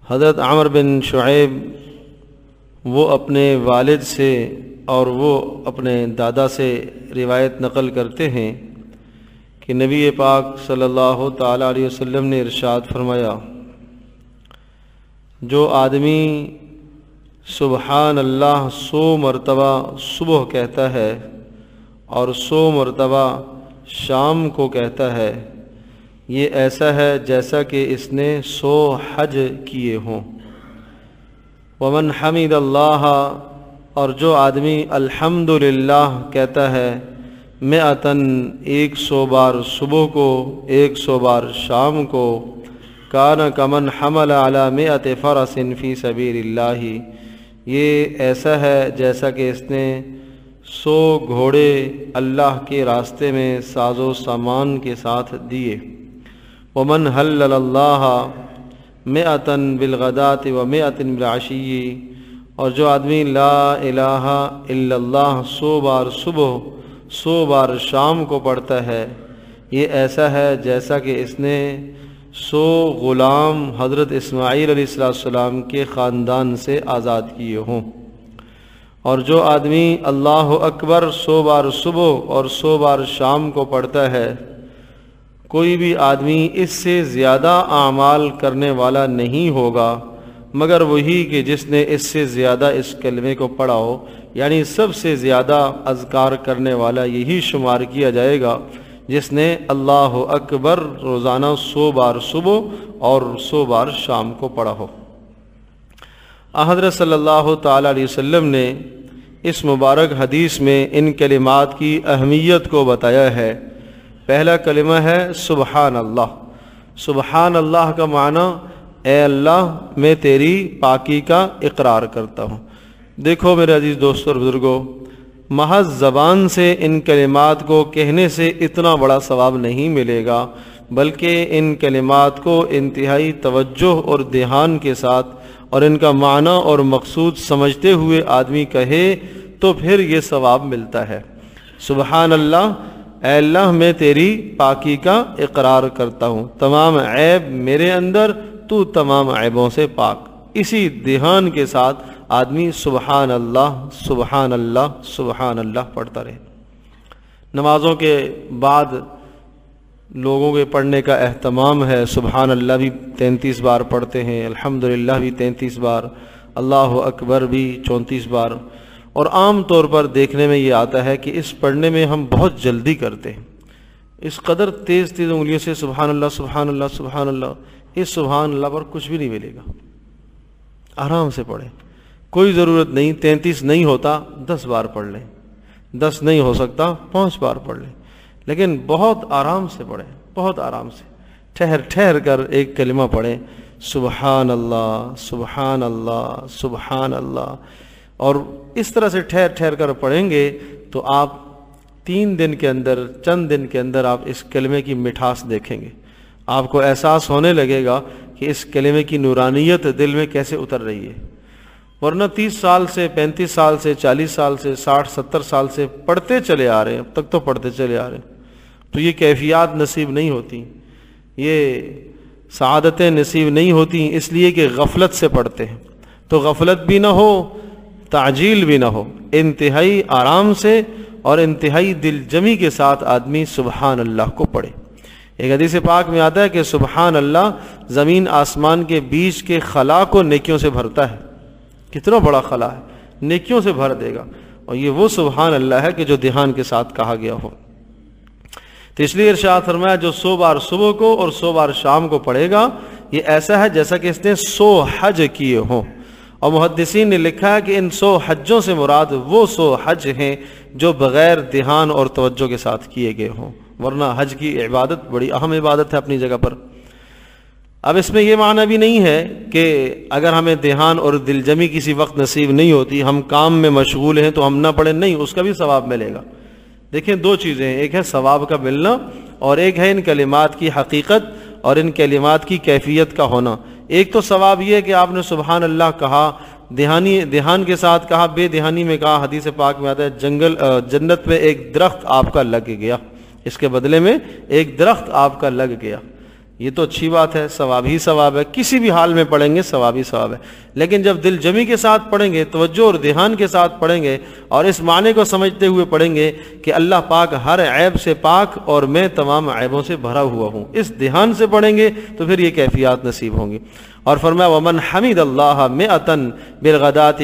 حضرت عمر بن شعیب وہ اپنے والد سے اور وہ اپنے دادا سے روایت نقل کرتے ہیں کہ نبی پاک صلی اللہ تعالیٰ علیہ وسلم نے ارشاد فرمایا، جو آدمی سبحان اللہ 100 مرتبہ صبح کہتا ہے اور 100 مرتبہ شام کو کہتا ہے، یہ ایسا ہے جیسا کہ اس نے 100 حج کیے ہوں۔ ومن حمد اللہ، اور جو آدمی الحمدللہ کہتا ہے 100 بار صبح کو 100 بار شام کو، کان کمن حمل علی 100 فرس فی سبیل اللہ، یہ ایسا ہے جیسا کہ اس نے 100 گھوڑے اللہ کے راستے میں ساز و سامان کے ساتھ دیے۔ ومن حلل اللہ 100 بالغداۃ و 100 بالعشی، اور جو آدمی لا الہ الا اللہ 100 بار صبح 100 بار شام کو پڑھتا ہے، یہ ایسا ہے جیسا کہ اس نے 100 غلام حضرت اسماعیل علیہ السلام کے خاندان سے آزاد کیے ہوں۔ اور جو آدمی اللہ اکبر 100 بار صبح اور 100 بار شام کو پڑھتا ہے، کوئی بھی آدمی اس سے زیادہ اعمال کرنے والا نہیں ہوگا مگر وہی کہ جس نے اس سے زیادہ اس کلمے کو پڑھا ہو، یعنی سب سے زیادہ اذکار کرنے والا یہی شمار کیا جائے گا جس نے اللہ اکبر روزانہ 100 بار صبح اور 100 بار شام کو پڑھا ہو۔ حضرت صلی اللہ تعالیٰ علیہ وسلم نے اس مبارک حدیث میں ان کلمات کی اہمیت کو بتایا ہے۔ پہلا کلمہ ہے سبحان اللہ۔ سبحان اللہ کا معنی اے اللہ میں تیری پاکی کا اقرار کرتا ہوں۔ دیکھو میرے عزیز دوستو اور بزرگوں، محض زبان سے ان کلمات کو کہنے سے اتنا بڑا ثواب نہیں ملے گا، بلکہ ان کلمات کو انتہائی توجہ اور دھیان کے ساتھ اور ان کا معنی اور مقصود سمجھتے ہوئے آدمی کہے تو پھر یہ ثواب ملتا ہے۔ سبحان اللہ، اے اللہ میں تیری پاکی کا اقرار کرتا ہوں، تمام عیب میرے اندر، تو تمام عیبوں سے پاک۔ اسی دھیان کے ساتھ آدمی سبحان اللہ سبحان اللہ سبحان اللہ پڑھتا رہے۔ نمازوں کے بعد لوگوں کے پڑھنے کا اہتمام ہے، سبحان اللہ بھی 33 بار پڑھتے ہیں، الحمدللہ بھی 33 بار، اللہ اکبر بھی 34 بار، اور عام طور پر دیکھنے میں یہ آتا ہے کہ اس پڑھنے میں ہم بہت جلدی کرتے ہیں، اس قدر تیز انگلیوں سے سبحان اللہ سبحان اللہ سبحان اللہ، اس سبحان اللہ پر کچھ بھی نہیں ملے گا۔ آرام سے پڑھیں، کوئی ضرورت نہیں 33 نہیں ہوتا 10 بار پڑھ لیں، 10 نہیں ہو سکتا 5 بار پڑھ لیں، لیکن بہت آرام سے پڑھیں، بہت آرام سے ٹھہر ٹھہر کر ایک کلمہ پڑھیں، سبحان اللہ سبحان اللہ سبحان اللہ، اور اس طرح سے ٹھہر ٹھہر کر پڑھیں گے تو آپ 3 دن کے اندر، چند دن کے اندر آپ اس کلمے کی مٹھاس دیکھیں گے، آپ کو احساس ہونے لگے گا کہ اس کلمے کی نورانیت دل میں کیسے اتر رہی ہے۔ ورنہ 30 سال سے 35 سال سے 40 سال سے 60 70 سال سے پڑھتے چلے آ رہے ہیں، اب تک تو پڑھتے چلے آ رہے ہیں، تو یہ کیفیات نصیب نہیں ہوتی، یہ سعادتیں نصیب نہیں ہوتی، اس لیے کہ غفلت سے پڑھتے ہیں۔ تو غفلت بھی نہ ہو، تعجیل بھی نہ ہو، انتہائی آرام سے اور انتہائی دل جمی کے ساتھ آدمی سبحان اللہ کو پڑھے۔ ایک حدیث پاک میں آتا ہے کہ سبحان اللہ زمین آسمان کے بیچ کے خلا کو نیکیوں سے بھرتا ہے۔ کتنا بڑا خلا ہے، نیکیوں سے بھر دے گا، اور یہ وہ سبحان اللہ ہے کہ جو دھیان کے ساتھ کہا گیا ہو۔ تو اس لیے ارشاد فرمایا جو 100 بار صبح کو اور 100 بار شام کو پڑھے گا، یہ ایسا ہے جیسا کہ اس نے 100 حج کیے ہوں۔ اور محدثین نے لکھا ہے کہ ان 100 حجوں سے مراد وہ 100 حج ہیں جو بغیر دھیان اور توجہ کے ساتھ کیے گئے ہوں، ورنہ حج کی عبادت بڑی اہم عبادت ہے اپنی جگہ پر۔ اب اس میں یہ معنی بھی نہیں ہے کہ اگر ہمیں دھیان اور دل جمی کسی وقت نصیب نہیں ہوتی، ہم کام میں مشغول ہیں تو ہم نہ پڑھیں، نہیں، اس کا بھی ثواب ملے گا۔ دیکھیں 2 چیزیں ہیں، ایک ہے ثواب کا ملنا اور ایک ہے ان کلمات کی حقیقت اور ان کلمات کی کیفیت کا ہونا۔ ایک تو ثواب یہ ہے کہ آپ نے سبحان اللہ کہا، دھیان کے ساتھ کہا، بے دھیانی میں کہا، حدیث پاک میں آتا ہے جنت میں ایک درخت آپ کا لگ گیا، اس کے بدلے میں ایک درخت آپ کا لگ گیا۔ یہ تو اچھی بات ہے، ثواب ہی ثواب ہے، کسی بھی حال میں پڑھیں گے ثواب ہی ثواب ہے، لیکن جب دل جمی کے ساتھ پڑھیں گے، توجہ اور دھیان کے ساتھ پڑھیں گے اور اس معنی کو سمجھتے ہوئے پڑھیں گے کہ اللہ پاک ہر عیب سے پاک اور میں تمام عیبوں سے بھرا ہوا ہوں، اس دھیان سے پڑھیں گے تو پھر یہ کیفیات نصیب ہوں گی۔ اور فرمایا ومن حمد اللہ مئتن بالغداۃ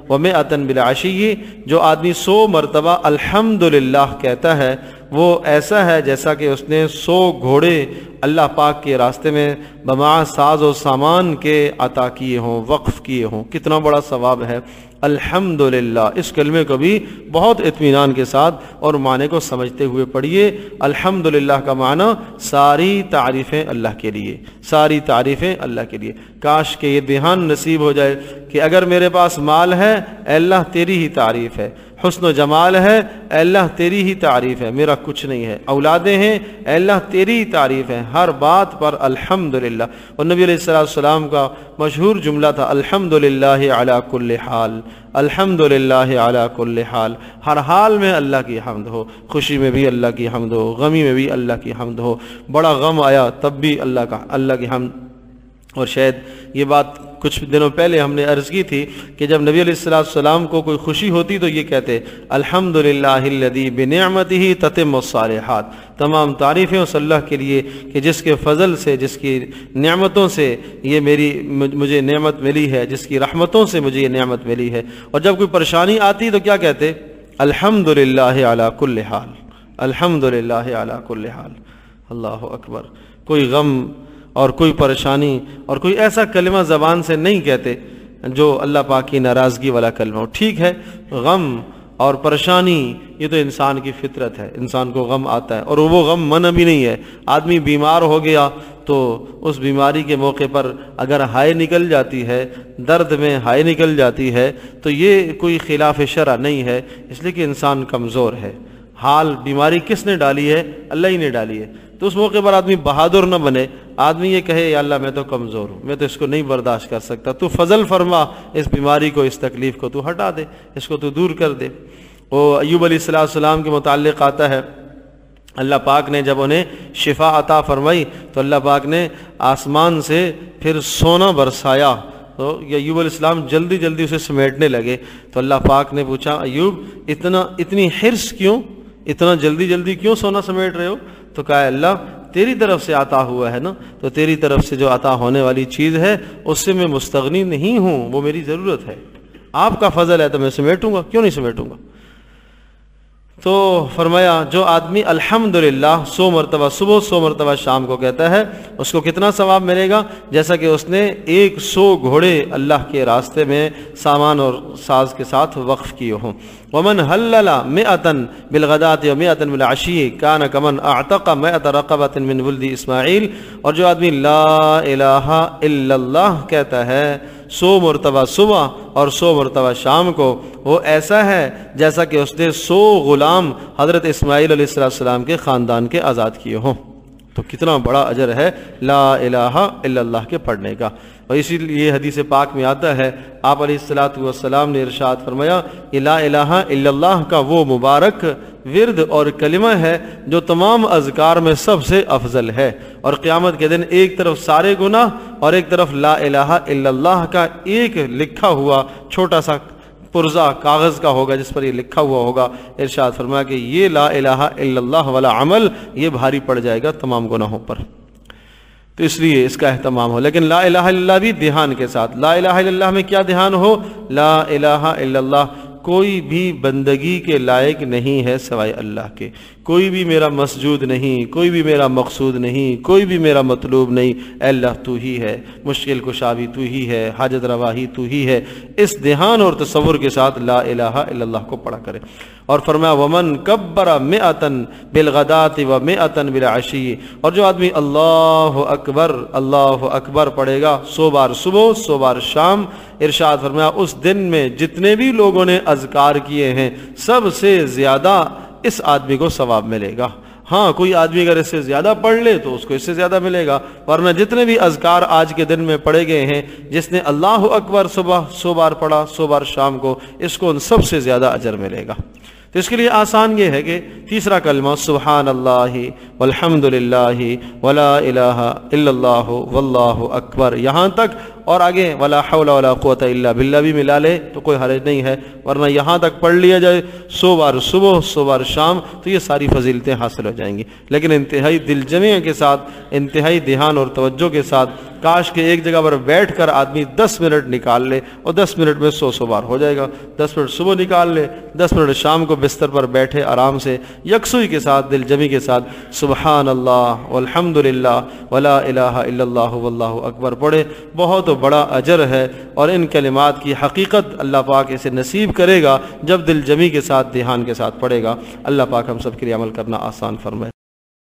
ومئتن بالعشی، جو آدمی 100 مرتبہ الحمدللہ کہتا ہے وہ ایسا ہے جیسا کہ اس نے 100 گھوڑے اللہ پاک کے راستے میں بما ساز و سامان کے عطا کیے ہوں، وقف کیے ہوں۔ کتنا بڑا ثواب ہے الحمدللہ۔ اس کلمے کو بھی بہت اطمینان کے ساتھ اور معنی کو سمجھتے ہوئے پڑھیے۔ الحمدللہ کا معنی ساری تعریفیں اللہ کے لیے، ساری تعریفیں اللہ کے لیے۔ کاش کہ یہ دھیان نصیب ہو جائے کہ اگر میرے پاس مال ہے اے اللہ تیری ہی تعریف ہے، حسن و جمال ہے اے اللہ تیری ہی تعریف ہے، میرا کچھ نہیں ہے، اولادیں ہیں اے اللہ تیری ہی تعریف ہے، ہر بات پر الحمدللہ۔ اور نبی علیہ السلام کا مشہور جملہ تھا الحمدللہ علی کل حال، الحمدللہ علی کل حال، ہر حال میں اللہ کی حمد ہو، خوشی میں بھی اللہ کی حمد ہو، غمی میں بھی اللہ کی حمد ہو، بڑا غم آیا تب بھی اللہ کی حمد۔ اور شاید یہ بات کچھ دنوں پہلے ہم نے عرض کی تھی کہ جب نبی علیہ السلام کو کوئی خوشی ہوتی تو یہ کہتے الحمدللہ الذی بنعمتہ تتم الصالحات، تمام تعریفیں اس اللہ کے لیے کہ جس کے فضل سے، جس کی نعمتوں سے یہ مجھے نعمت ملی ہے، جس کی رحمتوں سے مجھے یہ نعمت ملی ہے۔ اور جب کوئی پریشانی آتی تو کیا کہتے الحمدللہ علی کل حال، الحمدللہ علی کل حال۔ اللہ اکبر۔ کوئی غم اور کوئی پریشانی اور کوئی ایسا کلمہ زبان سے نہیں کہتے جو اللہ پاک کی ناراضگی والا کلمہ ہو۔ ٹھیک ہے غم اور پریشانی یہ تو انسان کی فطرت ہے، انسان کو غم آتا ہے اور وہ غم منع بھی نہیں ہے۔ آدمی بیمار ہو گیا تو اس بیماری کے موقع پر اگر ہائے نکل جاتی ہے، درد میں ہائے نکل جاتی ہے تو یہ کوئی خلاف شرع نہیں ہے، اس لیے کہ انسان کمزور ہے۔ حال بیماری کس نے ڈالی ہے؟ اللہ ہی نے ڈالی ہے۔ تو اس موقع پر آدمی بہادر نہ بنے، آدمی یہ کہے یا اللہ میں تو کمزور ہوں، میں تو اس کو نہیں برداشت کر سکتا، تو فضل فرما، اس بیماری کو، اس تکلیف کو تو ہٹا دے، اس کو تو دور کر دے۔ وہ ایوب علیہ السلام کے متعلق آتا ہے، اللہ پاک نے جب انہیں شفا عطا فرمائی تو اللہ پاک نے آسمان سے پھر سونا برسایا، تو ایوب علیہ السلام جلدی جلدی اسے سمیٹنے لگے۔ تو اللہ پاک نے پوچھا ایوب اتنی حرص کیوں، اتنا جلدی جلدی کیوں سونا سمیٹ رہے ہو؟ تو کہا اللہ تیری طرف سے عطا ہوا ہے نا، تو تیری طرف سے جو عطا ہونے والی چیز ہے اس سے میں مستغنی نہیں ہوں، وہ میری ضرورت ہے، آپ کا فضل ہے تو میں سمیٹوں گا، کیوں نہیں سمیٹوں گا؟ تو فرمایا جو آدمی الحمدللہ 100 مرتبہ صبح 100 مرتبہ شام کو کہتا ہے اس کو کتنا ثواب ملے گا؟ جیسا کہ اس نے 100 گھوڑے اللہ کے راستے میں سامان اور ساز کے ساتھ وقف کیے ہوں۔ ومن حلل 100 بالغداۃ و100 بالعشی کان کمن اعتق 100 رقبۃ من ولد اسماعیل، اور جو آدمی لا الہ الا اللہ کہتا ہے 100 مرتبہ صبح اور 100 مرتبہ شام کو، وہ ایسا ہے جیسا کہ اس نے 100 غلام حضرت اسماعیل علیہ السلام کے خاندان کے آزاد کیے ہوں۔ تو کتنا بڑا اجر ہے لا الہ الا اللہ کے پڑھنے کا۔ اور اسی لیے حدیث پاک میں آتا ہے، آپ علیہ السلام نے ارشاد فرمایا کہ لا الہ الا اللہ کا وہ مبارک ورد اور کلمہ ہے جو تمام اذکار میں سب سے افضل ہے، اور قیامت کے دن ایک طرف سارے گناہ اور ایک طرف لا الہ الا اللہ کا ایک لکھا ہوا چھوٹا سا پرزہ کاغذ کا ہوگا جس پر یہ لکھا ہوا ہوگا۔ ارشاد فرمایا کہ یہ لا الہ الا اللہ والا عمل یہ بھاری پڑ جائے گا تمام گناہوں پر، تو اس لیے اس کا اہتمام ہو۔ لیکن لا الہ الا اللہ بھی دھیان کے ساتھ۔ لا الہ الا اللہ میں کیا دھیان ہو؟ لا الہ الا اللہ کوئی بھی بندگی کے لائق نہیں ہے سوائے اللہ کے، کوئی بھی میرا مسجود نہیں، کوئی بھی میرا مقصود نہیں، کوئی بھی میرا مطلوب نہیں، اے اللہ تو ہی ہے، مشکل کشا بھی تو ہی ہے، حاجت روا ہی تو ہی ہے۔ اس دھیان اور تصور کے ساتھ لا الہ الا اللہ کو پڑھا کرے۔ اور فرمایا ومن کبر 100 بالغداۃ و100 بالعشی، اور جو آدمی اللہ اکبر پڑھے گا 100 بار صبح 100 بار شام، ارشاد فرمایا اس دن میں جتنے بھی لوگوں نے اذکار کیے ہیں سب سے زیادہ اس آدمی کو ثواب ملے گا۔ ہاں کوئی آدمی اگر اس سے زیادہ پڑھ لے تو اس کو اس سے زیادہ ملے گا، ورنہ جتنے بھی اذکار آج کے دن میں پڑھے گئے ہیں، جس نے اللہ اکبر صبح 100 بار پڑھا 100 بار شام کو، اس کو ان سب سے زیادہ اجر ملے گا۔ تو اس کے لیے آسان یہ ہے کہ تیسرا کلمہ سبحان اللہ والحمد للہ ولا الہ الا اللہ واللہ اکبر یہاں تک، اور آگے ولا حول ولا قوت الا باللہ بھی ملا لے تو کوئی حرج نہیں ہے، ورنہ یہاں تک پڑھ لیا جائے 100 بار صبح 100 بار شام تو یہ ساری فضیلتیں حاصل ہو جائیں گی، لیکن انتہائی دل جمعی کے ساتھ، انتہائی دھیان اور توجہ کے ساتھ، کاش کہ ایک جگہ پر بیٹھ کر آدمی 10 منٹ نکال لے اور 10 منٹ میں 100 بار ہو جائے گا۔ 10 منٹ صبح نکال لے، 10 منٹ شام کو بستر پر بیٹھے آرام سے یکسوئی کے ساتھ، دل جمی کے ساتھ سبحان اللہ والحمد للہ ولا الہ الا اللہ واللہ اکبر پڑھے، بہت بڑا اجر ہے، اور ان کلمات کی حقیقت اللہ پاک اسے نصیب کرے گا جب دل جمی کے ساتھ، دھیان کے ساتھ پڑھے گا۔ اللہ پاک ہم سب کے لیے عمل کرنا آسان فرمائے۔